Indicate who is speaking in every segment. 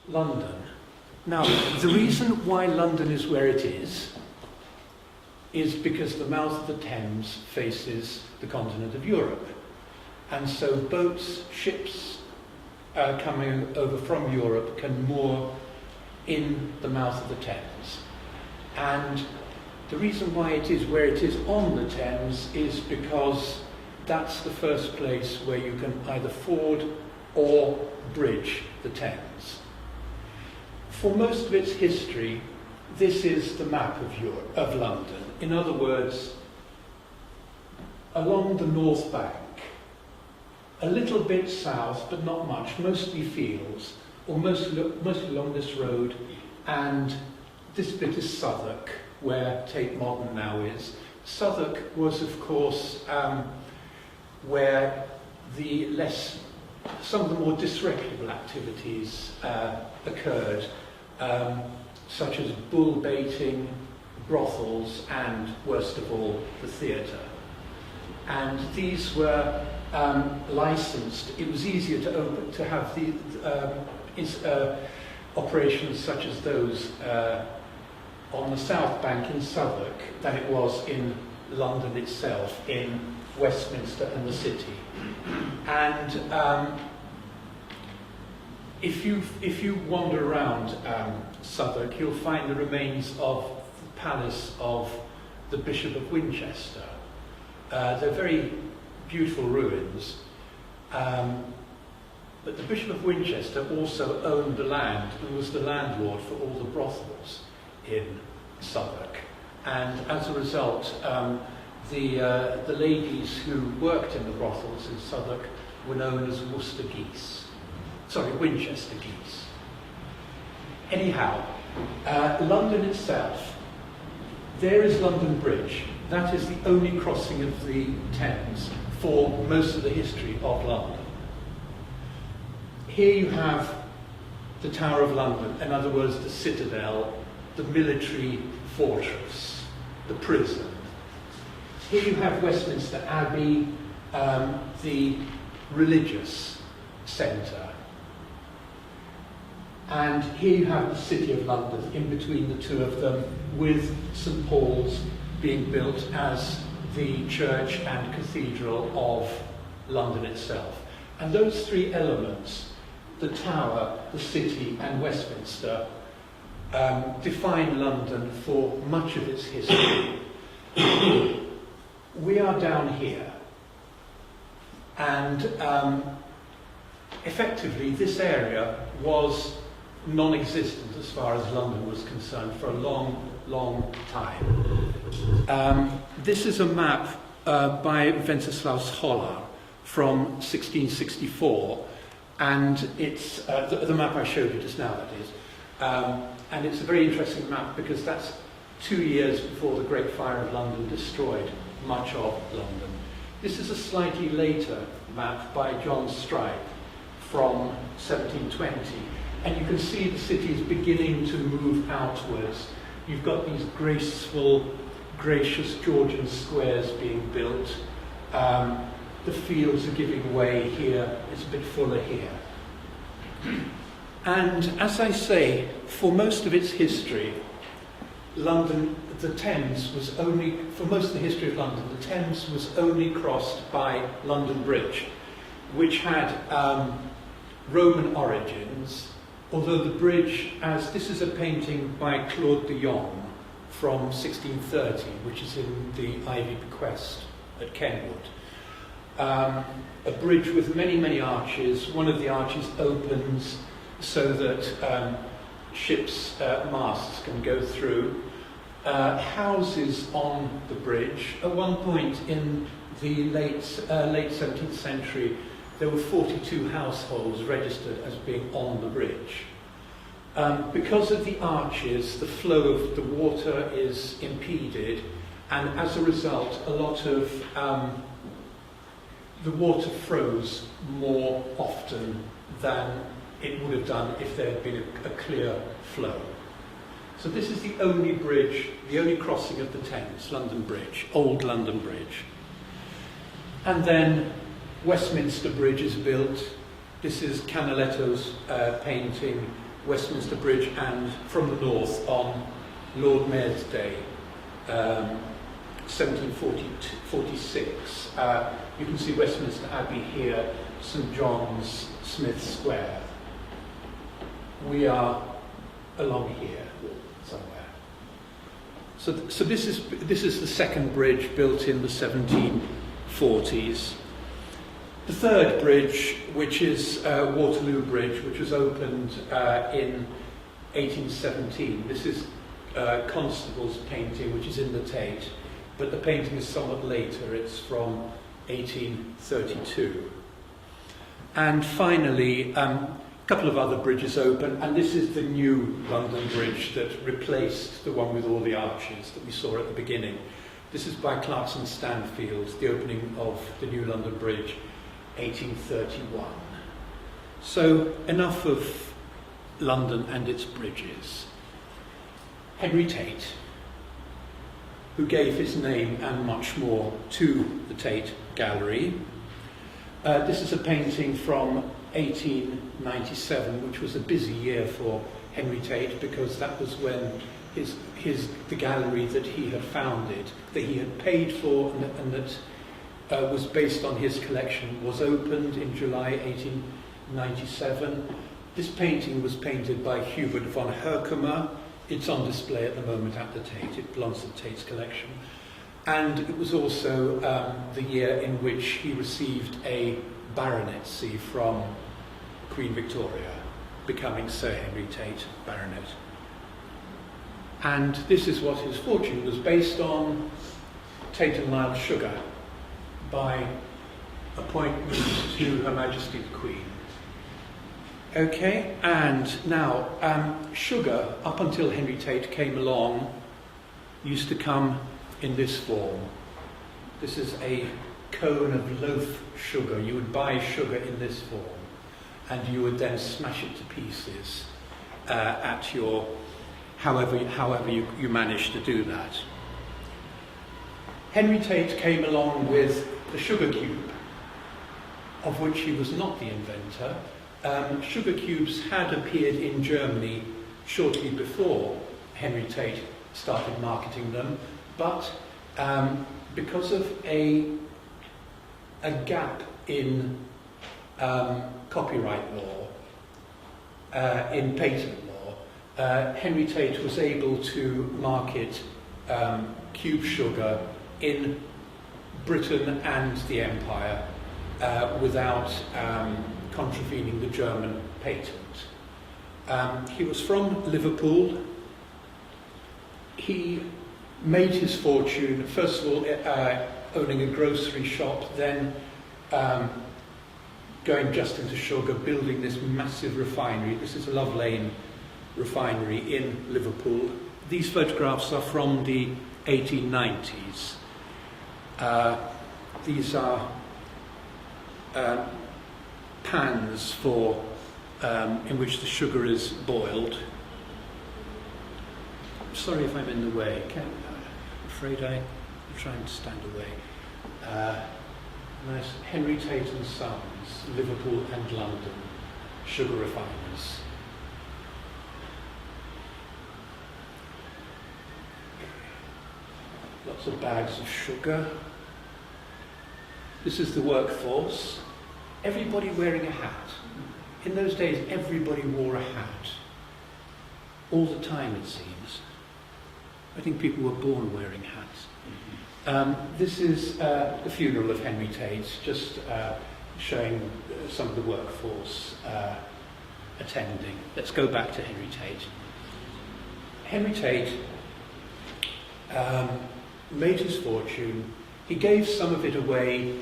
Speaker 1: London. Now, the reason why London is where it is because the mouth of the Thames faces the continent of Europe. And so boats, ships coming over from Europe can moor in the mouth of the Thames. And the reason why it is where it is on the Thames is because that's the first place where you can either ford or bridge the Thames. For most of its history, this is the map of London. In other words, along the North Bank, a little bit south, but not much, mostly fields, or mostly along this road, and this bit is Southwark, where Tate Modern now is. Southwark was, of course, where some of the more disreputable activities occurred, such as bull baiting, brothels, and, worst of all, the theatre. And these were licensed. It was easier to have operations such as those on the South Bank in Southwark than it was in London itself, in Westminster and the City. And if you wander around Southwark, you'll find the remains of the palace of the Bishop of Winchester. They're very beautiful ruins, but the Bishop of Winchester also owned the land and was the landlord for all the brothels in Southwark. And as a result, the ladies who worked in the brothels in Southwark were known as Winchester geese. Anyhow, London itself, there is London Bridge. That is the only crossing of the Thames for most of the history of London. Here you have the Tower of London, in other words, the citadel, the military fortress, the prison. Here you have Westminster Abbey, the religious centre. And here you have the City of London in between the two of them, with St Paul's being built as the church and cathedral of London itself. And those three elements, the Tower, the City and Westminster, define London for much of its history. We are down here, and effectively this area was non-existent as far as London was concerned for a long, long time. This is a map by Wenceslaus Hollar from 1664, and it's the map I showed you just now, that is. And it's a very interesting map because that's 2 years before the Great Fire of London destroyed much of London. This is a slightly later map by John Strype from 1720. And you can see the city is beginning to move outwards. You've got these graceful, gracious Georgian squares being built. The fields are giving way here. It's a bit fuller here. And as I say, for most of its history, London, the Thames was only, for most of the history of London, the Thames was only crossed by London Bridge, which had Roman origins. Although the bridge, as this is a painting by Claude de Jong from 1630, which is in the Ivy Bequest at Kenwood, a bridge with many, many arches. One of the arches opens so that ships' masts can go through. Houses on the bridge. At one point in the late 17th century, there were 42 households registered as being on the bridge. Because of the arches, the flow of the water is impeded, and as a result, a lot of the water froze more often than it would have done if there had been a clear flow. So this is the only bridge, the only crossing of the Thames, London Bridge, Old London Bridge. And then Westminster Bridge is built. This is Canaletto's painting, Westminster Bridge and from the north on Lord Mayor's Day, 1746. You can see Westminster Abbey here, St John's, Smith Square. We are along here somewhere. So this is the second bridge built in the 1740s. The third bridge, which is Waterloo Bridge, which was opened in 1817. This is Constable's painting, which is in the Tate, but the painting is somewhat later. It's from 1832. And finally, a couple of other bridges open, and this is the new London Bridge that replaced the one with all the arches that we saw at the beginning. This is by Clarkson Stanfield, the opening of the new London Bridge, 1831. So enough of London and its bridges. Henry Tate, who gave his name and much more to the Tate Gallery. This is a painting from 1897, which was a busy year for Henry Tate because that was when the gallery that he had founded, that he had paid for and that was based on his collection, was opened in July 1897. This painting was painted by Hubert von Herkomer. It's on display at the moment at the Tate. It belongs to Tate's collection. And it was also the year in which he received a baronetcy from Queen Victoria, becoming Sir Henry Tate, Baronet. And this is what his fortune was based on: Tate and Lyle sugar, by appointment to Her Majesty the Queen. Okay, and now sugar, up until Henry Tate came along, used to come in this form. This is a cone of loaf sugar. You would buy sugar in this form, and you would then smash it to pieces at your, however you managed to do that. Henry Tate came along with the sugar cube, of which he was not the inventor. Sugar cubes had appeared in Germany shortly before Henry Tate started marketing them, but because of a gap in copyright law, in patent law, Henry Tate was able to market cube sugar in Britain and the Empire without contravening the German patent. He was from Liverpool. He made his fortune, first of all, owning a grocery shop, then going just into sugar, building this massive refinery. This is a Love Lane refinery in Liverpool. These photographs are from the 1890s. These are pans for in which the sugar is boiled. Sorry if I'm in the way. I'm afraid I'm trying to stand away. Nice Henry Tate and Sons, Liverpool and London, sugar refiners. Lots of bags of sugar. This is the workforce. Everybody wearing a hat. In those days, everybody wore a hat. All the time, it seems. I think people were born wearing hats. This is the funeral of Henry Tate, just showing some of the workforce attending. Let's go back to Henry Tate. Henry Tate made his fortune. He gave some of it away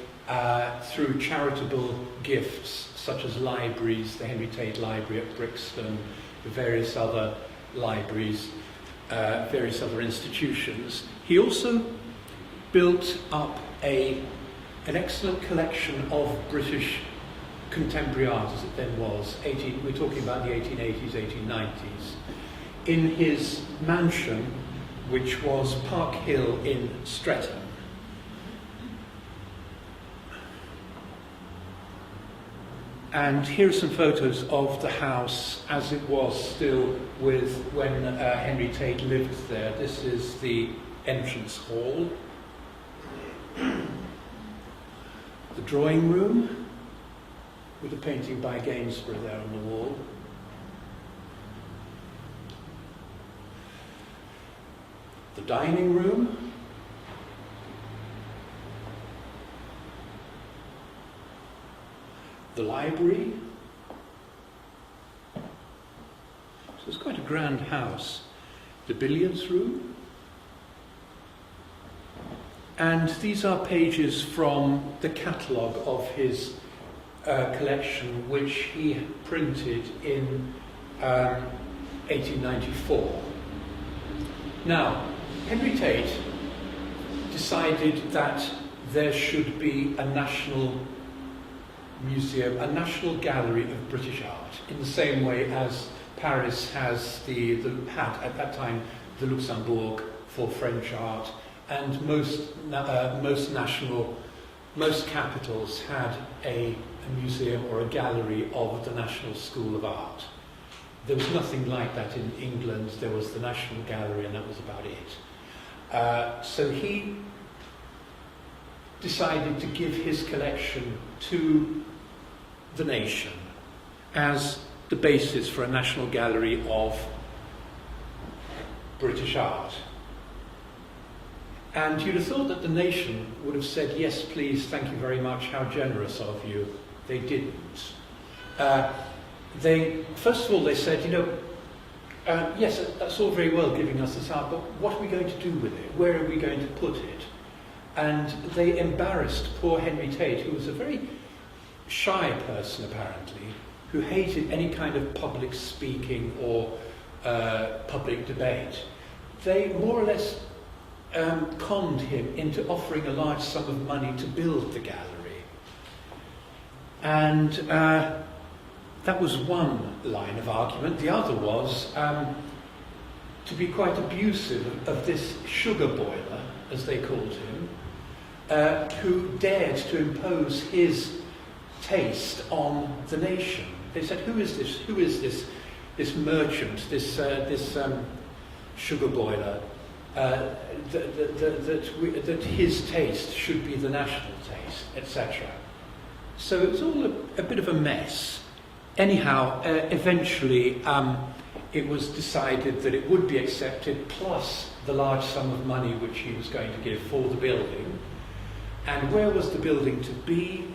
Speaker 1: through charitable gifts, such as libraries, the Henry Tate Library at Brixton, the various other libraries, various other institutions. He also built up an excellent collection of British contemporary art, as it then was. We're talking about the 1880s, 1890s. In his mansion, which was Park Hill in Streatham. And here are some photos of the house as it was still with when Henry Tate lived there. This is the entrance hall. The drawing room, with a painting by Gainsborough there on the wall. The dining room. The library. So it's quite a grand house. The billiards room. And these are pages from the catalogue of his collection, which he printed in 1894. Now, Henry Tate decided that there should be a national museum, a national gallery of British art, in the same way as Paris has had at that time the Luxembourg for French art, and most capitals had a museum or a gallery of the National School of Art. There was nothing like that in England. There was the National Gallery, and that was about it. So he decided to give his collection to the nation as the basis for a national gallery of British art. And you'd have thought that the nation would have said, yes, please, thank you very much, how generous of you. They didn't. First of all, they said, yes, that's all very well giving us this art, but what are we going to do with it? Where are we going to put it? And they embarrassed poor Henry Tate, who was a very shy person, apparently, who hated any kind of public speaking or public debate. They more or less conned him into offering a large sum of money to build the gallery. And that was one line of argument. The other was to be quite abusive of this sugar boiler, as they called him, who dared to impose his taste on the nation. They said, who is this merchant, this sugar boiler, that his taste should be the national taste, etc. So it was all a bit of a mess. Anyhow, eventually it was decided that it would be accepted, plus the large sum of money which he was going to give for the building. And where was the building to be?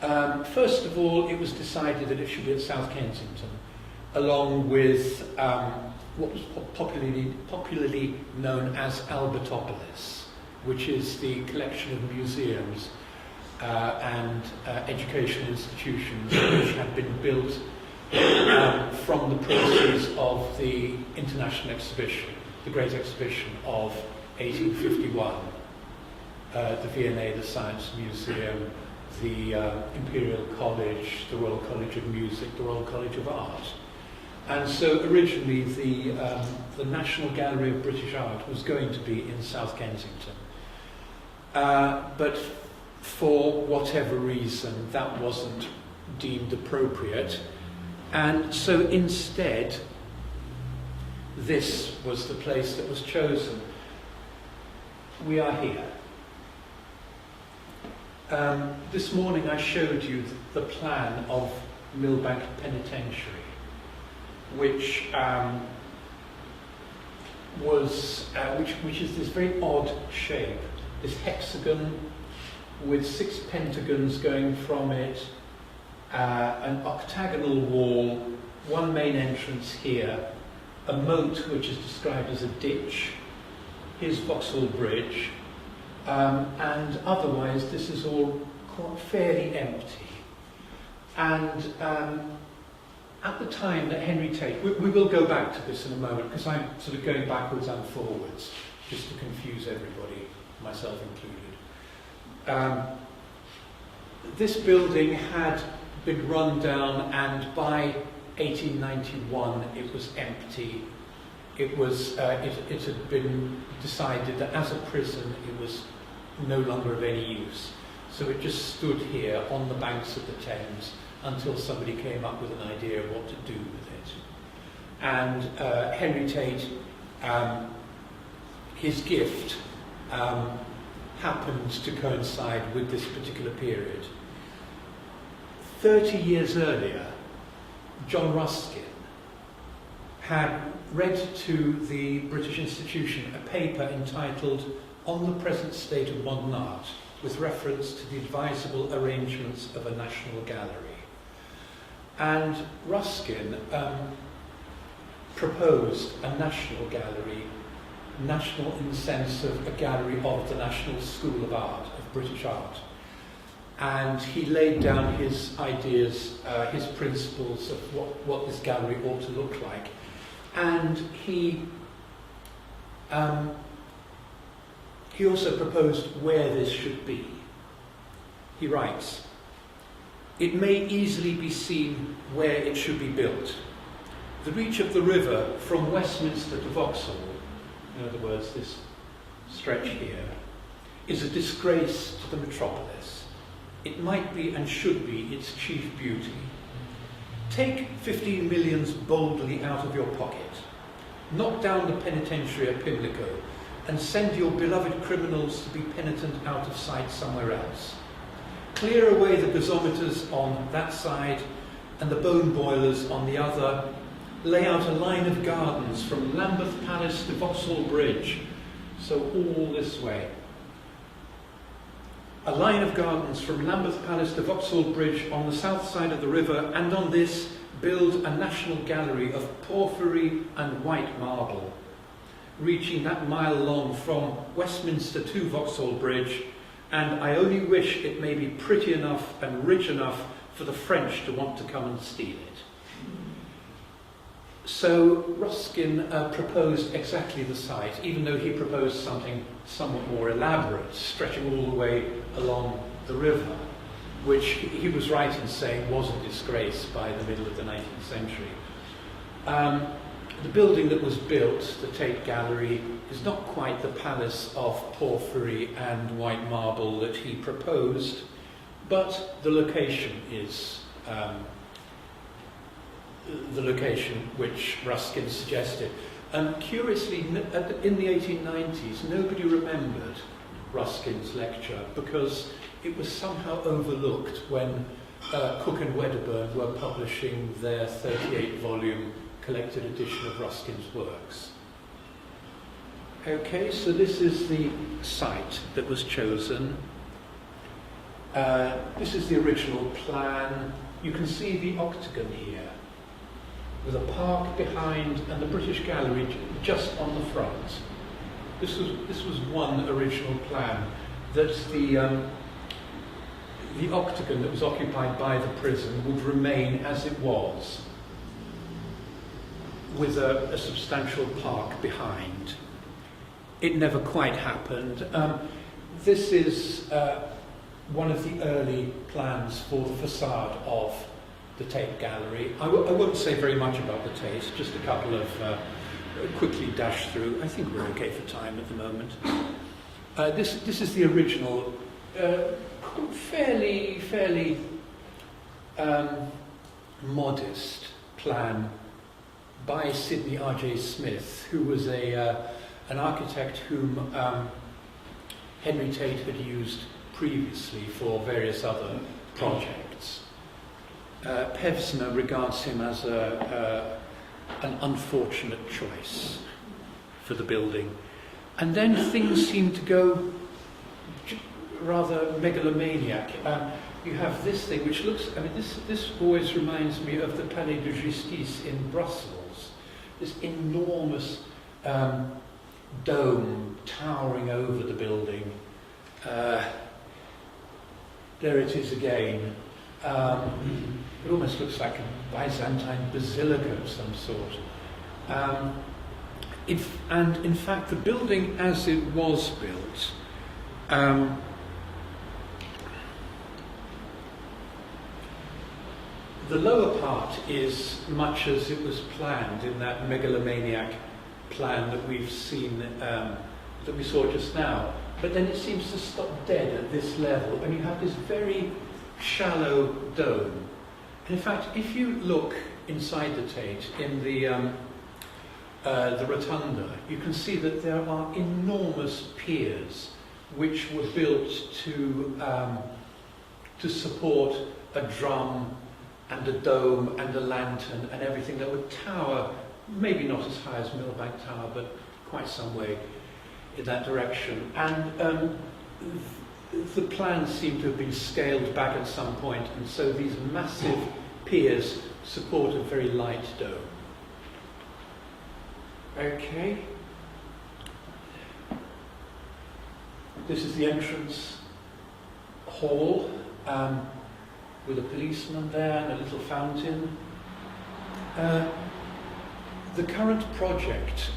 Speaker 1: First of all, it was decided that it should be at South Kensington, along with what was popularly known as Albertopolis, which is the collection of museums and educational institutions which had been built from the proceeds of the International Exhibition, the Great Exhibition of 1851. The V&A, the Science Museum, the Imperial College, the Royal College of Music, the Royal College of Art. And so originally the National Gallery of British Art was going to be in South Kensington. But for whatever reason, that wasn't deemed appropriate. And so instead, this was the place that was chosen. We are here. This morning I showed you the plan of Milbank Penitentiary, which is this very odd shape, this hexagon with 6 pentagons going from it, an octagonal wall, one main entrance here, a moat which is described as a ditch, here's Vauxhall Bridge, and otherwise this is all fairly empty. And at the time that Henry Tate, we will go back to this in a moment because I'm sort of going backwards and forwards just to confuse everybody, myself included. This building had been run down, and by 1891 it was empty. It had been decided that as a prison it was no longer of any use. So it just stood here on the banks of the Thames, until somebody came up with an idea of what to do with it. And Henry Tate, his gift happened to coincide with this particular period. 30 years earlier, John Ruskin had read to the British institution a paper entitled On the Present State of Modern Art, with reference to the advisable arrangements of a national gallery. And Ruskin proposed a national gallery, national in the sense of a gallery of the National School of Art, of British art. And he laid down his ideas, his principles of what this gallery ought to look like. And he also proposed where this should be. He writes, "It may easily be seen where it should be built. The reach of the river from Westminster to Vauxhall," in other words, this stretch here, "is a disgrace to the metropolis. It might be and should be its chief beauty. Take 15 millions boldly out of your pocket. Knock down the Penitentiary at Pimlico and send your beloved criminals to be penitent out of sight somewhere else. Clear away the gasometers on that side and the bone boilers on the other. Lay out a line of gardens from Lambeth Palace to Vauxhall Bridge, so all this way. A line of gardens from Lambeth Palace to Vauxhall Bridge on the south side of the river, and on this build a national gallery of porphyry and white marble, reaching that mile long from Westminster to Vauxhall Bridge, and I only wish it may be pretty enough and rich enough for the French to want to come and steal it." So Ruskin proposed exactly the site, even though he proposed something somewhat more elaborate, stretching all the way along the river, which he was right in saying was a disgrace by the middle of the 19th century. The building that was built, the Tate Gallery, is not quite the palace of porphyry and white marble that he proposed, but the location is the location which Ruskin suggested. Curiously, in the 1890s, nobody remembered Ruskin's lecture because it was somehow overlooked when Cook and Wedderburn were publishing their 38-volume collected edition of Ruskin's works. Okay, so this is the site that was chosen. This is the original plan. You can see the octagon here, with a park behind and the British Gallery just on the front. This was one original plan, that the octagon that was occupied by the prison would remain as it was, with a substantial park behind. It never quite happened. This is one of the early plans for the facade of the Tate Gallery. I won't say very much about the Tate, just a couple of quickly dash through. I think we're okay for time at the moment. This is the original, fairly modest plan by Sidney R.J. Smith, who was an architect whom Henry Tate had used previously for various other projects. Pevsner regards him as an unfortunate choice for the building. And then things seem to go rather megalomaniac. You have this thing which looks, this always reminds me of the Palais de Justice in Brussels. This enormous dome towering over the building. There it is again. It almost looks like a Byzantine basilica of some sort. And in fact, the building as it was built, the lower part is much as it was planned in that megalomaniac plan that we've seen, that we saw just now. But then it seems to stop dead at this level, and you have this very shallow dome. In fact, if you look inside the Tate, in the rotunda, you can see that there are enormous piers which were built to support a drum and a dome and a lantern and everything that would tower, maybe not as high as Milbank Tower, but quite some way in that direction. And the plans seem to have been scaled back at some point, and so these massive piers support a very light dome. Okay. This is the entrance hall with a policeman there and a little fountain. The current project,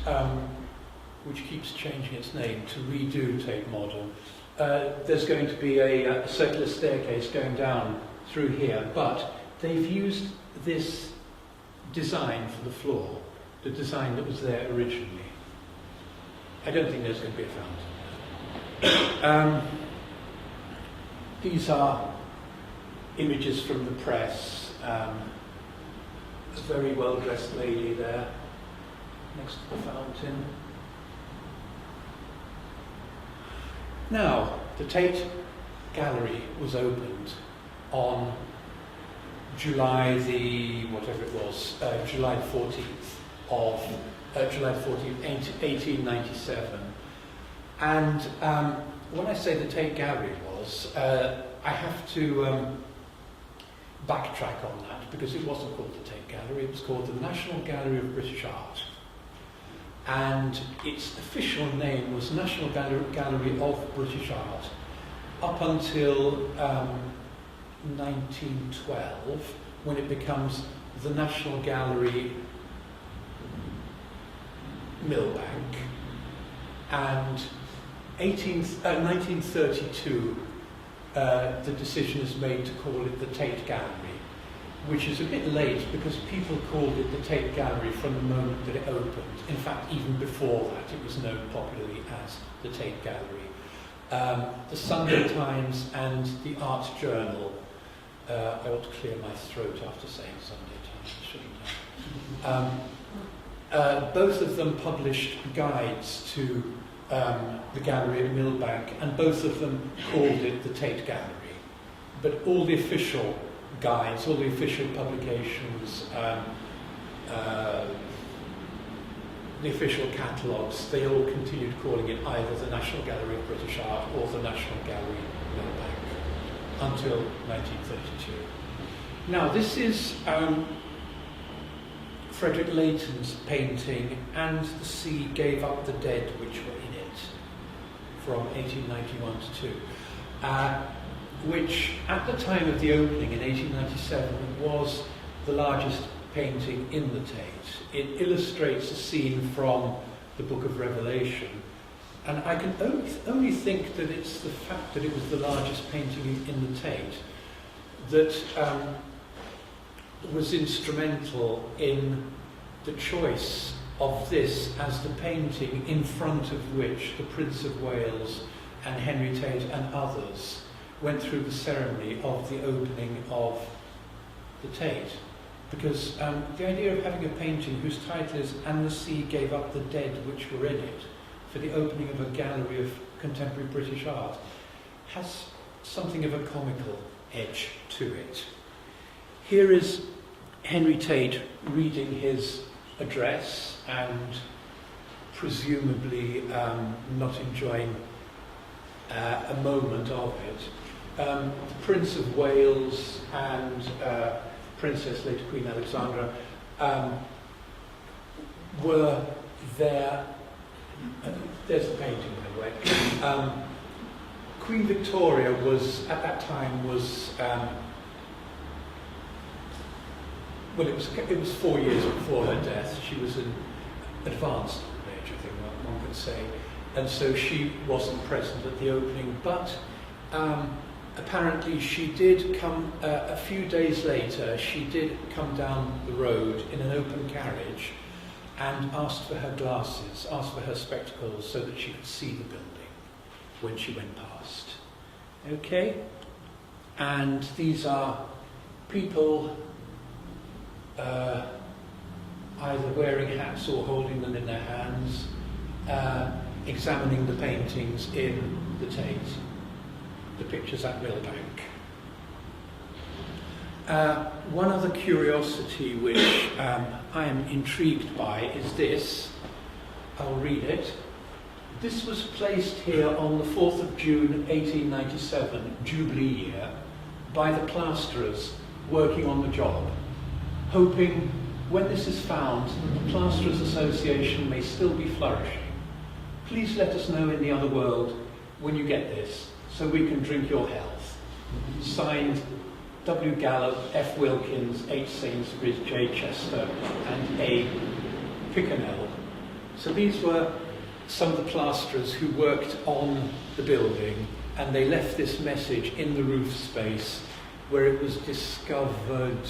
Speaker 1: which keeps changing its name to redo Tate Modern, there's going to be a circular staircase going down through here, but they've used this design for the floor, the design that was there originally. I don't think there's going to be a fountain. These are images from the press. A very well-dressed lady there next to the fountain. Now, the Tate Gallery was opened on July the, whatever it was, July 14th of, July 14th, 1897. And when I say the Tate Gallery was, I have to backtrack on that, because it wasn't called the Tate Gallery, it was called the National Gallery of British Art. And its official name was National Gallery of British Art up until 1912, when it becomes the National Gallery Milbank. And 1932, the decision is made to call it the Tate Gallery, which is a bit late because people called it the Tate Gallery from the moment that it opened. In fact, even before that, it was known popularly as the Tate Gallery. The Sunday Times and the Art Journal, I ought to clear my throat after saying Sunday Times, shouldn't I? Both of them published guides to the gallery at Milbank, and both of them called it the Tate Gallery. But all the official guides, all the official publications, the official catalogues, they all continued calling it either the National Gallery of British Art or the National Gallery Milbank until 1932. Now, this is Frederick Leighton's painting, And the Sea Gave Up the Dead Which Were in It, from 1891 to 2, which at the time of the opening in 1897 was the largest painting in the Tate. It illustrates a scene from the Book of Revelation, and I can only think that it's the fact that it was the largest painting in the Tate that was instrumental in the choice of this as the painting in front of which the Prince of Wales and Henry Tate and others went through the ceremony of the opening of the Tate. Because the idea of having a painting whose title is And the Sea Gave Up the Dead Which Were in It, for the opening of a gallery of contemporary British art, has something of a comical edge to it. Here is Henry Tate reading his address and presumably not enjoying a moment of it. The Prince of Wales and Princess, later Queen Alexandra, were there. There's the painting, by the way. Queen Victoria was, at that time, was well, it was 4 years before her death. She was in advanced age, I think one could say, and so she wasn't present at the opening. But apparently, she did come a few days later. She did come down the road in an open carriage and asked for her glasses, asked for her spectacles, so that she could see the building when she went past. Okay, and these are people either wearing hats or holding them in their hands, examining the paintings in the Tate, the pictures at Milbank. One other curiosity which I am intrigued by is this. I'll read it. This was placed here on the 4th of June 1897, Jubilee year, by the plasterers working on the job, hoping when this is found that the Plasterers Association may still be flourishing. Please let us know in the other world when you get this, so we can drink your health. Signed, W. Gallup, F. Wilkins, H. Sainsbury's, J. Chester, and A. Pickenell. So these were some of the plasterers who worked on the building, and they left this message in the roof space where it was discovered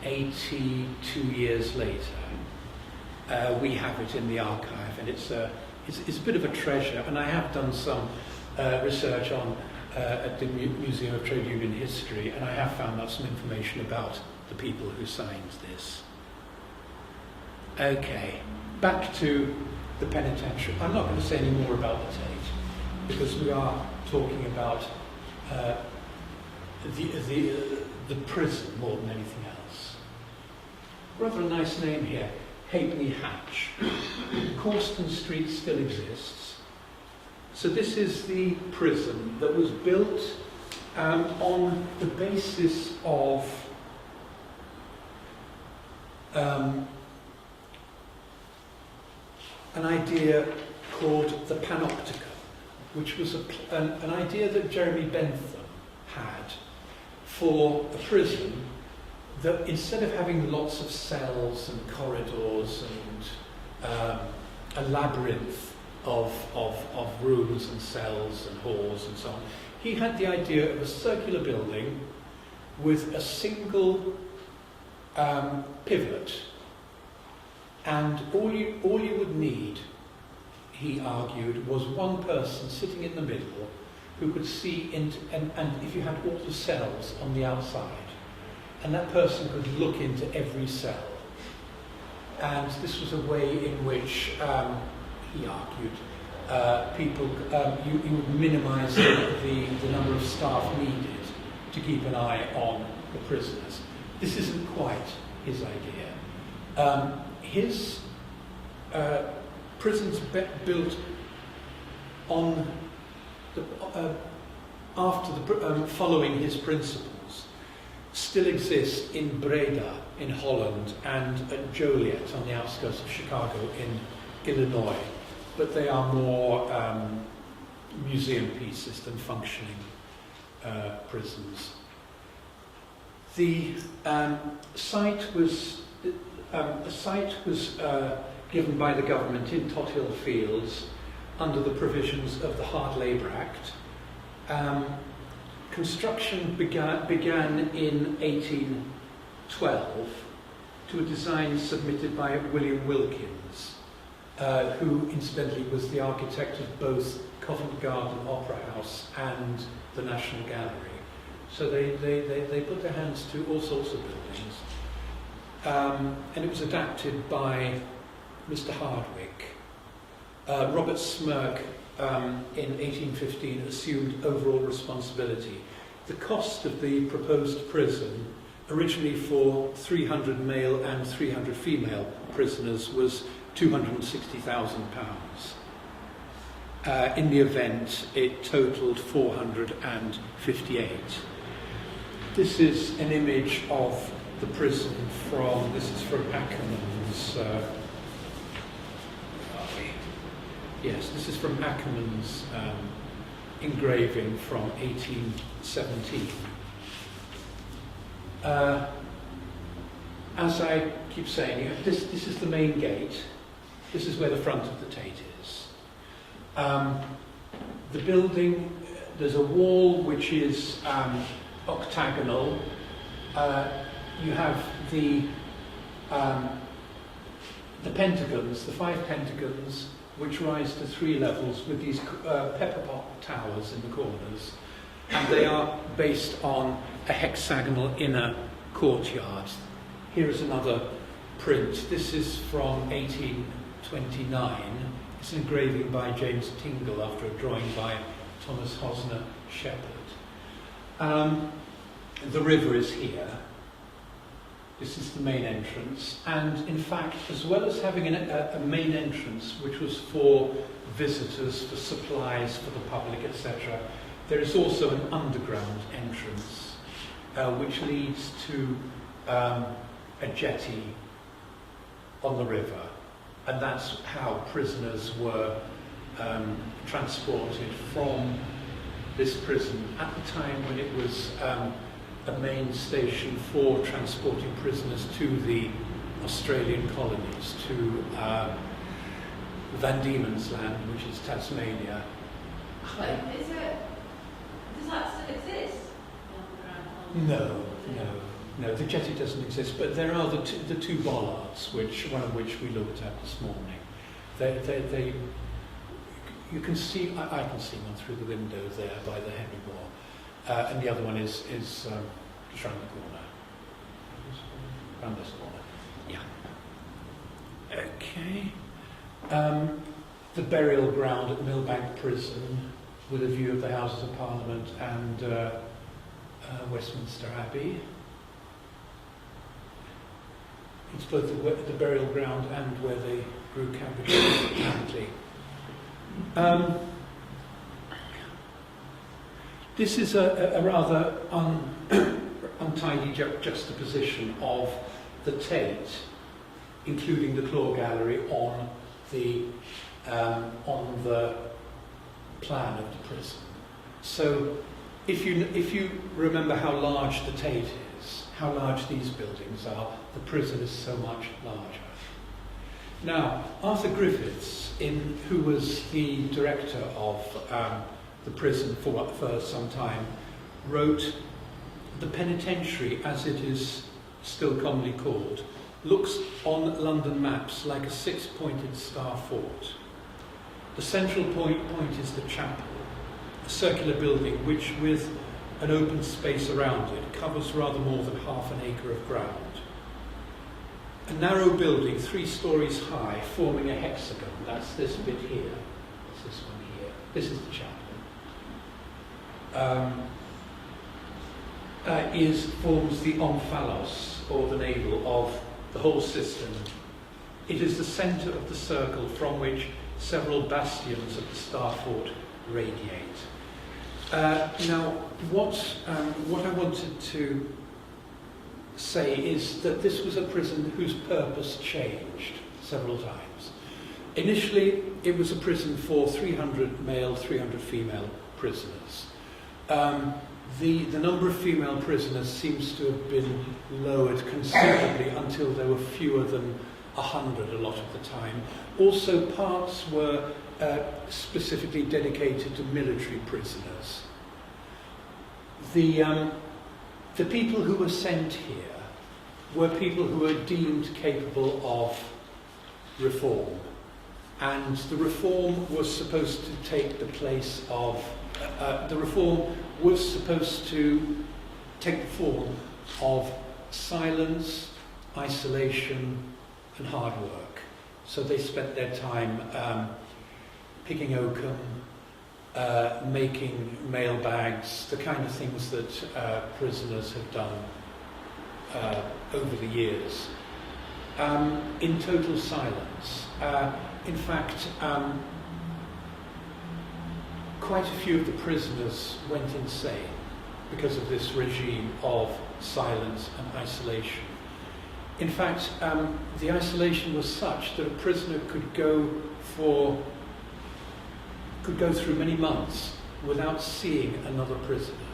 Speaker 1: 82 years later. We have it in the archive, and it's a bit of a treasure, and I have done some research on at the Museum of Trade Union History, and I have found out some information about the people who signed this. Okay, back to the Penitentiary. I'm not going to say any more about the Tate, because we are talking about the prison more than anything else. Rather a nice name here, Halfpenny Hatch. Causton Street still exists. So this is the prison that was built on the basis of an idea called the Panopticon, which was an idea that Jeremy Bentham had for a prison that instead of having lots of cells and corridors and a labyrinth of rooms and cells and halls and so on, he had the idea of a circular building with a single pivot, and all you would need, he argued, was one person sitting in the middle who could see into, and if you had all the cells on the outside, and that person could look into every cell. And this was a way in which, he argued, you would minimise the number of staff needed to keep an eye on the prisoners. This isn't quite his idea. His prisons built on following his principles still exist in Breda in Holland and at Joliet on the outskirts of Chicago in Illinois, but they are more museum pieces than functioning prisons. The site was given by the government in Tothill Fields under the provisions of the Hard Labour Act. Construction began in 1812 to a design submitted by William Wilkins, who incidentally was the architect of both Covent Garden Opera House and the National Gallery. So they put their hands to all sorts of buildings. And it was adapted by Mr. Hardwick. Robert Smirke in 1815 assumed overall responsibility. The cost of the proposed prison, originally for 300 male and 300 female prisoners, was £260,000. In the event, it totalled 458. This is an image of the prison this is from Ackerman's, yes, this is from Ackerman's engraving from 1817. As I keep saying, this is the main gate. This is where the front of the Tate is. The building, there's a wall which is octagonal. You have the pentagons, the 5 pentagons, which rise to 3 levels with these pepperpot towers in the corners, and they are based on a hexagonal inner courtyard. here is another print. This is from 1829. It's an engraving by James Tingle after a drawing by Thomas Hosner Shepherd. The river is here. This is the main entrance, and in fact, as well as having a main entrance which was for visitors, for supplies, for the public, etc., there is also an underground entrance which leads to a jetty on the river, and that's how prisoners were transported from this prison at the time when it was a main station for transporting prisoners to the Australian colonies, to Van Diemen's Land, which is Tasmania.
Speaker 2: Does that still exist?
Speaker 1: No, the jetty doesn't exist, but there are the two bollards, one of which we looked at this morning. You can see, I can see one through the window there by the Henry Moore, and the other one is just round the corner. Round this corner. Yeah. Okay. The burial ground at Milbank Prison, with a view of the Houses of Parliament and Westminster Abbey. It's both the burial ground and where they grew cabbages apparently. This is a rather untidy juxtaposition of the Tate, including the Claw Gallery, on the plan of the prison. So, if you remember how large the Tate is, how large these buildings are, the prison is so much larger. Now, Arthur Griffiths, who was the director of the prison for some time, wrote, "The Penitentiary, as it is still commonly called, looks on London maps like a six-pointed star fort. The central point is the chapel, a circular building which, with an open space around it, covers rather more than half an acre of ground. A narrow building 3 stories high, forming a hexagon," that's this bit here, it's this one here, this is the chapel, forms the omphalos, or the navel, of the whole system. It is the centre of the circle from which several bastions of the Star Fort radiate. Now, what I wanted to say is that this was a prison whose purpose changed several times. Initially, it was a prison for 300 male, 300 female prisoners. The number of female prisoners seems to have been lowered considerably until there were fewer than 100 a lot of the time. Also, parts were specifically dedicated to military prisoners. The people who were sent here were people who were deemed capable of reform, and the reform was supposed to take the place of form of silence, isolation, and hard work. So they spent their time picking oakum, making mail bags, the kind of things that prisoners have done over the years, in total silence. In fact, quite a few of the prisoners went insane because of this regime of silence and isolation. In fact, the isolation was such that a prisoner could go through many months without seeing another prisoner.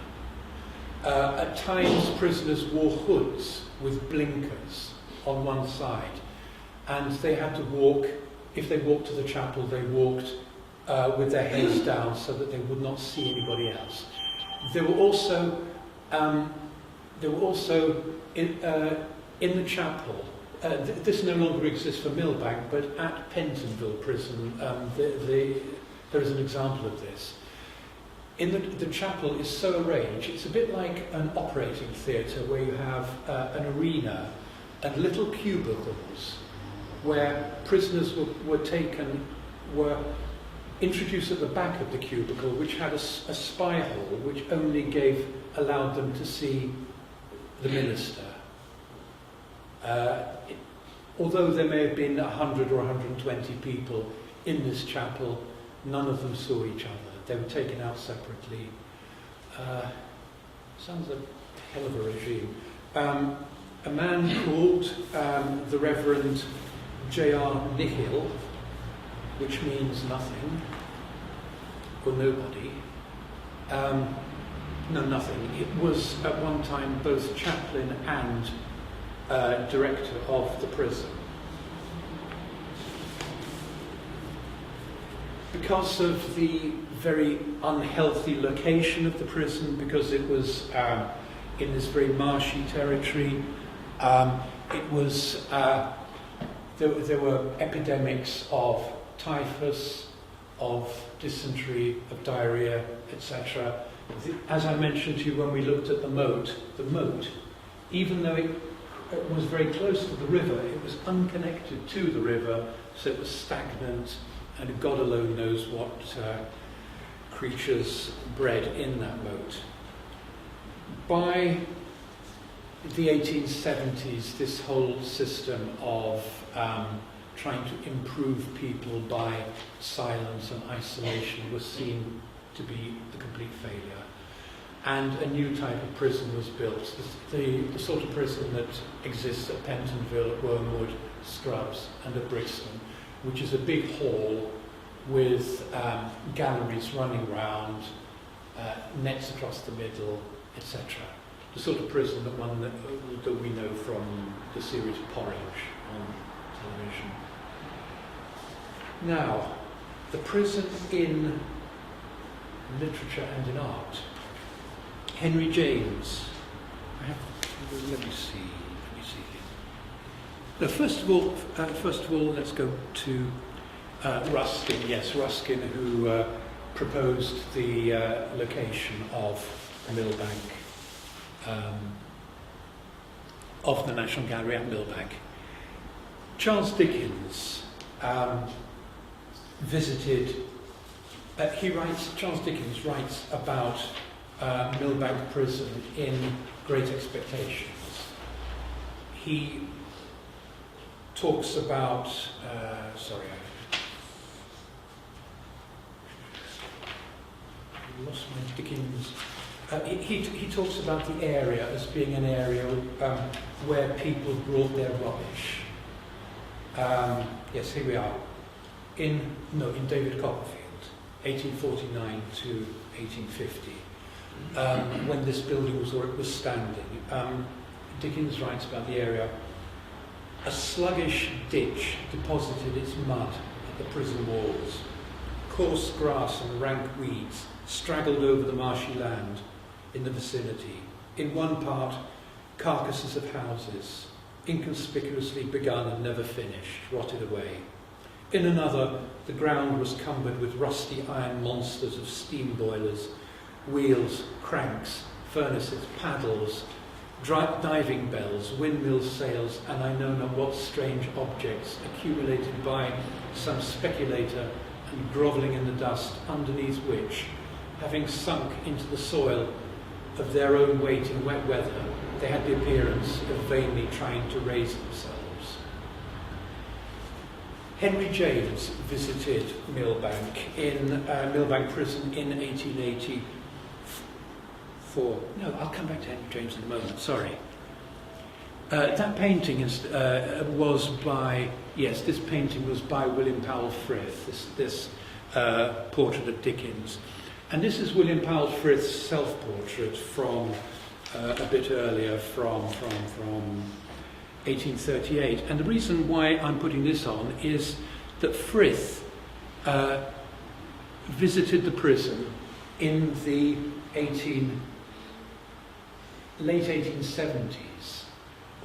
Speaker 1: At times, prisoners wore hoods with blinkers on one side, and they had to walk. If they walked to the chapel, they walked with their heads down so that they would not see anybody else. There were also in the chapel. This no longer exists for Milbank, but at Pentonville Prison, there is an example of this. In the chapel is so arranged, it's a bit like an operating theatre where you have an arena and little cubicles where prisoners were taken, were introduced at the back of the cubicle, which had a spy hole which only allowed them to see the minister. Although there may have been 100 or 120 people in this chapel, none of them saw each other. They were taken out separately. Sounds a hell of a regime. A man called the Reverend J.R. Nihil, which means nothing, or nobody. No, nothing. It was at one time both chaplain and director of the prison. Because of the very unhealthy location of the prison, because it was in this very marshy territory, there were epidemics of typhus, of dysentery, of diarrhea, etc. As I mentioned to you when we looked at the moat, even though it was very close to the river, it was unconnected to the river, so it was stagnant, and God alone knows what creatures bred in that moat. By the 1870s, this whole system of trying to improve people by silence and isolation was seen to be a complete failure. And a new type of prison was built, the sort of prison that exists at Pentonville, at Wormwood, Scrubs and at Brixton, which is a big hall with galleries running round, nets across the middle, etc. The sort of prison that we know from the series Porridge on television. Now, the prison in literature and in art. Henry James. Let me see. No, first of all, let's go to Ruskin. Yes, Ruskin, who proposed the location of Milbank, of the National Gallery at Milbank. Charles Dickens visited. Charles Dickens writes about Millbank Prison in Great Expectations. He talks about. I lost my Dickens. He talks about the area as being an area where people brought their rubbish. Yes, here we are. In David Copperfield, 1849 to 1850, when this building was standing. Dickens writes about the area. A sluggish ditch deposited its mud at the prison walls. Coarse grass and rank weeds straggled over the marshy land in the vicinity. In one part, carcasses of houses, inconspicuously begun and never finished, rotted away. In another, the ground was cumbered with rusty iron monsters of steam boilers, wheels, cranks, furnaces, paddles, diving bells, windmill sails, and I know not what strange objects accumulated by some speculator and grovelling in the dust, underneath which, having sunk into the soil of their own weight in wet weather, they had the appearance of vainly trying to raise themselves. Henry James visited Milbank in Millbank Prison in 1884. No, I'll come back to Henry James in a moment, sorry. That painting this painting was by William Powell Frith, this portrait of Dickens. And this is William Powell Frith's self-portrait from a bit earlier, from 1838. And the reason why I'm putting this on is that Frith visited the prison in the late 1870s,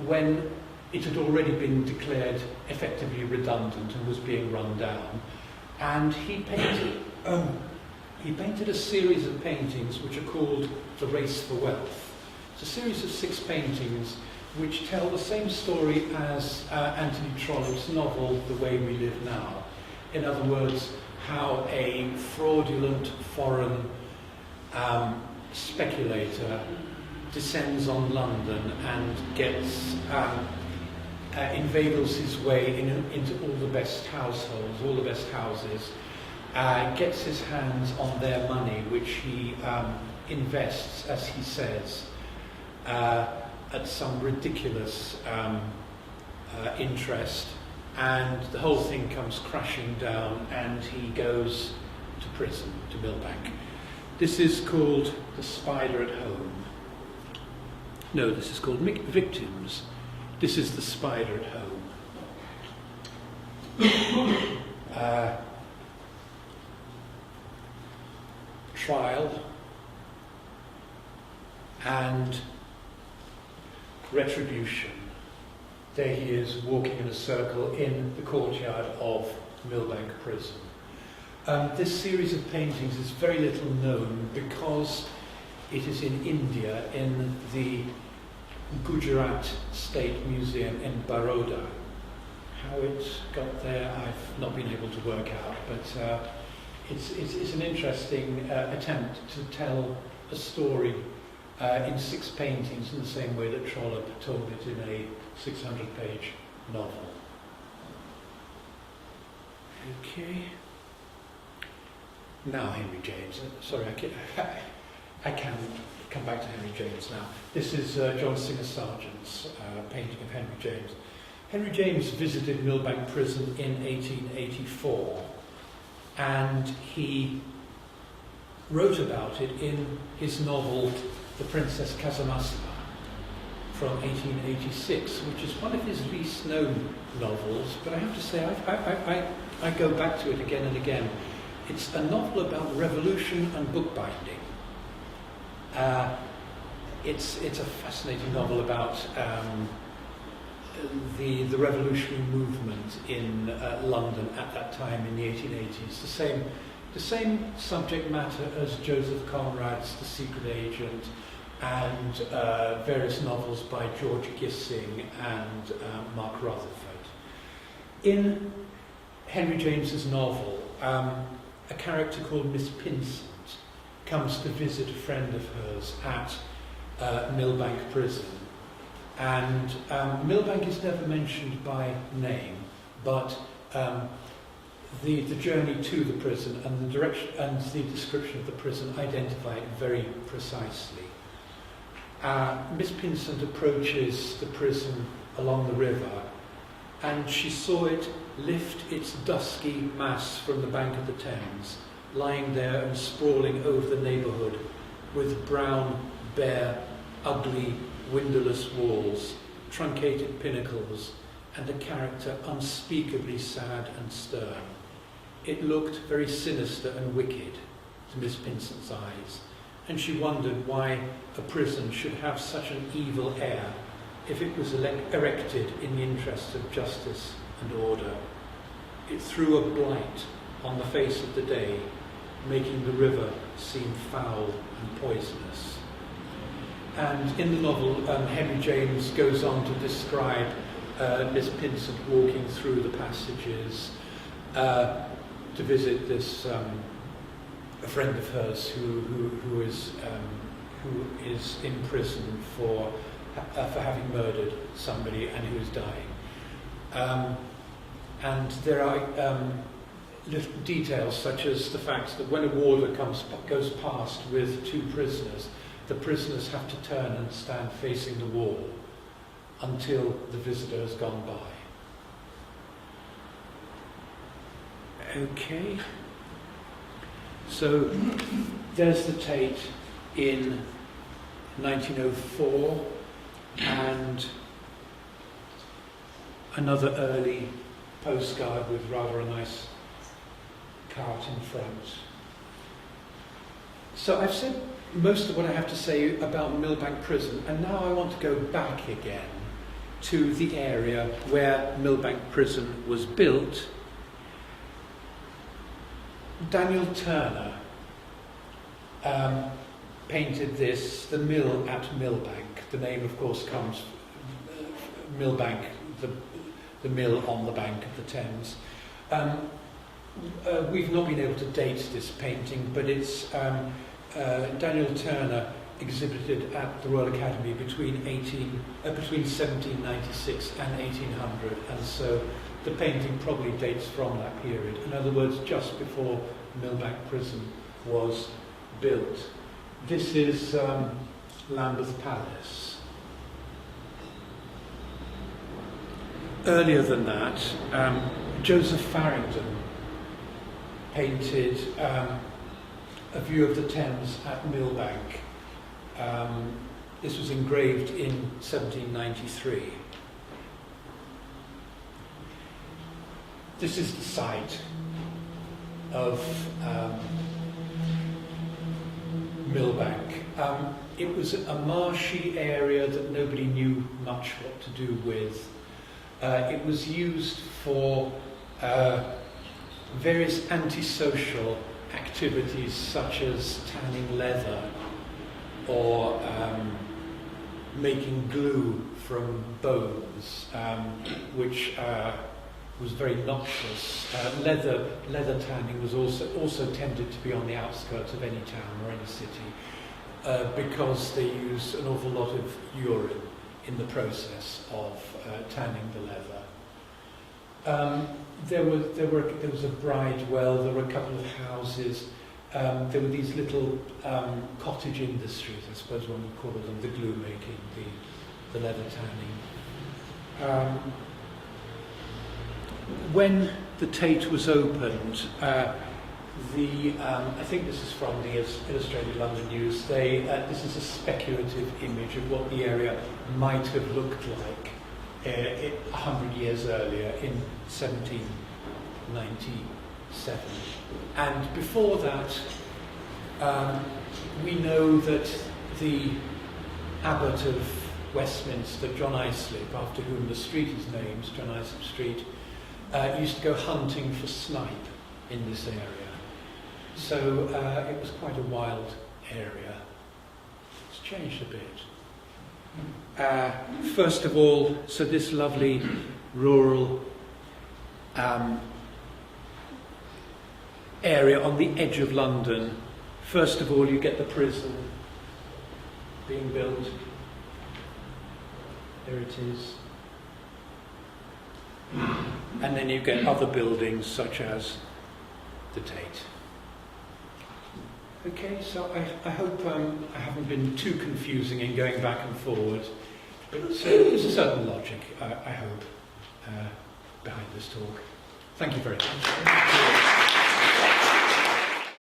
Speaker 1: when it had already been declared effectively redundant and was being run down. And he painted a series of paintings which are called The Race for Wealth. It's a series of 6 paintings which tell the same story as Anthony Trollope's novel, The Way We Live Now. In other words, how a fraudulent foreign speculator descends on London and gets inveigles his way into all the best households, all the best houses, gets his hands on their money, which he invests, as he says, at some ridiculous interest, and the whole thing comes crashing down, and he goes to prison, to Milbank. This is called The Spider at Home. No, this is called Victims. This is The Spider at Home. Trial and retribution. There he is, walking in a circle in the courtyard of Millbank prison. This series of paintings is very little known because it is in India, in the Gujarat State Museum in Baroda. How it got there, I've not been able to work out, but it's an interesting attempt to tell a story in 6 paintings in the same way that Trollope told it in a 600-page novel. Okay. Now Henry James. Sorry, I can come back to Henry James now. This is John Singer Sargent's painting of Henry James. Henry James visited Milbank prison in 1884, and he wrote about it in his novel The Princess Casamassima from 1886, which is one of his least known novels, but I have to say I go back to it again and again. It's a novel about revolution and bookbinding. It's a fascinating novel about the revolutionary movement in London at that time in the 1880s. The same subject matter as Joseph Conrad's The Secret Agent and various novels by George Gissing and Mark Rutherford. In Henry James's novel, a character called Miss Pinsent comes to visit a friend of hers at Milbank prison. And Milbank is never mentioned by name, but the journey to the prison and the direction and the description of the prison identify it very precisely. Miss Pinsent approaches the prison along the river, and she saw it lift its dusky mass from the bank of the Thames, lying there and sprawling over the neighbourhood with brown, bare, ugly, windowless walls, truncated pinnacles, and a character unspeakably sad and stern. It looked very sinister and wicked to Miss Pinsent's eyes, and she wondered why a prison should have such an evil air if it was erected in the interests of justice and order. It threw a blight on the face of the day, making the river seem foul and poisonous. And in the novel, Henry James goes on to describe Miss Pinsent walking through the passages to visit this a friend of hers who is in prison for having murdered somebody and who is dying. And there are little details such as the fact that when a warder goes past with 2 prisoners, the prisoners have to turn and stand facing the wall until the visitor has gone by. Okay. So there's the Tate in 1904 and another early postcard with rather a nice cart in front. So I've said most of what I have to say about Milbank prison, and now I want to go back again to the area where Milbank prison was built. Daniel Turner painted this, The Mill at Milbank. The name, of course, comes Milbank, the mill on the bank of the Thames. We've not been able to date this painting, but it's Daniel Turner exhibited at the Royal Academy between 1796 and 1800, and so the painting probably dates from that period. In other words, just before Milbank Prison was built. This is Lambeth Palace. Earlier than that, Joseph Farrington painted a view of the Thames at Millbank. This was engraved in 1793. This is the site of Milbank. It was a marshy area that nobody knew much what to do with. It was used for various antisocial activities such as tanning leather or making glue from bones, which was very noxious. Leather tanning was also tended to be on the outskirts of any town or any city because they used an awful lot of urine in the process of tanning the leather. There was a bride well. There were a couple of houses. There were these little cottage industries, I suppose one would call them, the glue making, the leather tanning. When the Tate was opened, I think this is from the Illustrated London News. This is a speculative image of what the area might have looked like 100 years earlier in 1797. And before that, we know that the Abbot of Westminster, John Islip, after whom the street is named, John Islip Street, used to go hunting for snipe in this area. So it was quite a wild area. It's changed a bit. First of all, so this lovely rural area on the edge of London. First of all, you get the prison being built. There it is. And then you get other buildings such as the Tate. Okay, so I hope I haven't been too confusing in going back and forward, but there's a certain logic, I hope, behind this talk. Thank you very much.